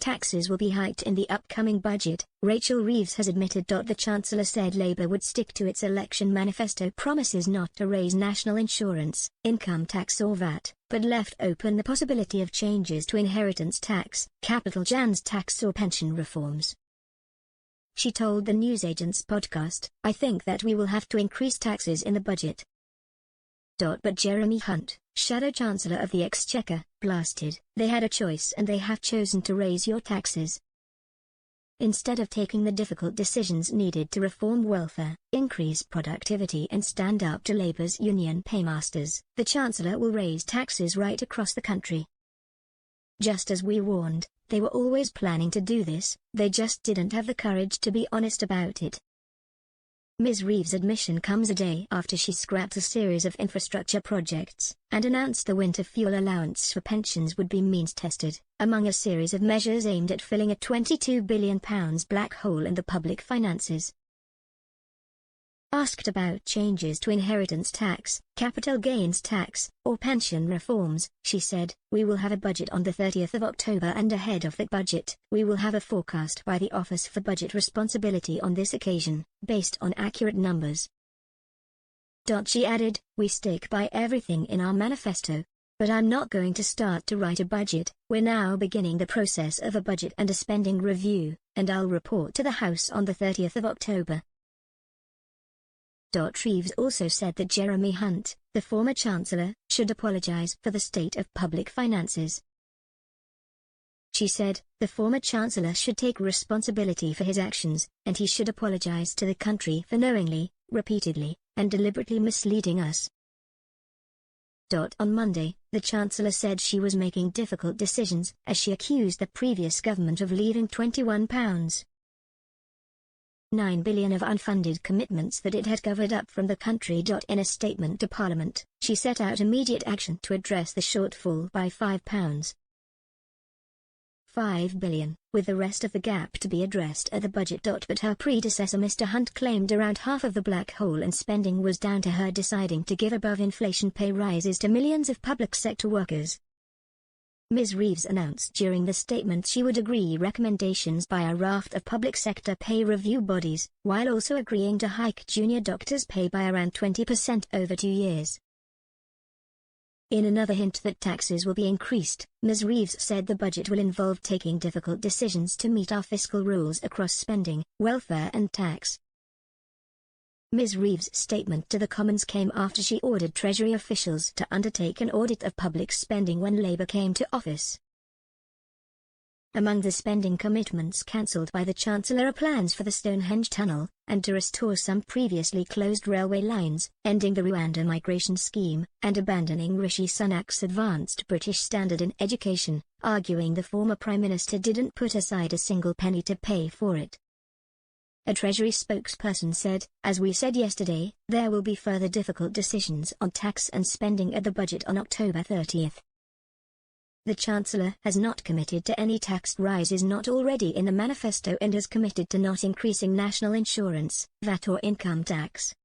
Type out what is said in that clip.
taxes will be hiked in the upcoming budget, Rachel Reeves has admitted. The Chancellor said Labour would stick to its election manifesto promises not to raise national insurance, income tax or VAT, but left open the possibility of changes to inheritance tax, capital gains tax or pension reforms. She told the newsagent's podcast, "I think that we will have to increase taxes in the budget." But Jeremy Hunt, Shadow Chancellor of the Exchequer, blasted, "They had a choice and they have chosen to raise your taxes. Instead of taking the difficult decisions needed to reform welfare, increase productivity and stand up to Labour's union paymasters, the Chancellor will raise taxes right across the country. Just as we warned, they were always planning to do this, they just didn't have the courage to be honest about it." Ms. Reeves' admission comes a day after she scrapped a series of infrastructure projects, and announced the winter fuel allowance for pensions would be means-tested, among a series of measures aimed at filling a £22 billion black hole in the public finances. Asked about changes to inheritance tax, capital gains tax, or pension reforms, she said, "We will have a budget on the 30th of October and ahead of that budget, we will have a forecast by the Office for Budget Responsibility on this occasion, based on accurate numbers." She added, "We stick by everything in our manifesto. But I'm not going to start to write a budget, we're now beginning the process of a budget and a spending review, and I'll report to the House on the 30th of October. Reeves also said that Jeremy Hunt, the former Chancellor, should apologise for the state of public finances. She said, "The former Chancellor should take responsibility for his actions, and he should apologise to the country for knowingly, repeatedly, and deliberately misleading us." On Monday, the Chancellor said she was making difficult decisions as she accused the previous government of leaving £21.9 billion of unfunded commitments that it had covered up from the country. In a statement to Parliament, she set out immediate action to address the shortfall by £5 billion, with the rest of the gap to be addressed at the budget. But her predecessor Mr. Hunt claimed around half of the black hole in spending was down to her deciding to give above-inflation pay rises to millions of public sector workers. Ms. Reeves announced during the statement she would agree recommendations by a raft of public sector pay review bodies, while also agreeing to hike junior doctors' pay by around 20% over 2 years. In another hint that taxes will be increased, Ms. Reeves said the budget will involve taking difficult decisions to meet our fiscal rules across spending, welfare and tax. Ms. Reeves' statement to the Commons came after she ordered Treasury officials to undertake an audit of public spending when Labour came to office. Among the spending commitments cancelled by the Chancellor are plans for the Stonehenge Tunnel, and to restore some previously closed railway lines, ending the Rwanda migration scheme, and abandoning Rishi Sunak's advanced British standard in education, arguing the former Prime Minister didn't put aside a single penny to pay for it. A Treasury spokesperson said, "As we said yesterday, there will be further difficult decisions on tax and spending at the budget on October 30th. The Chancellor has not committed to any tax rises not already in the manifesto and has committed to not increasing national insurance, VAT or income tax.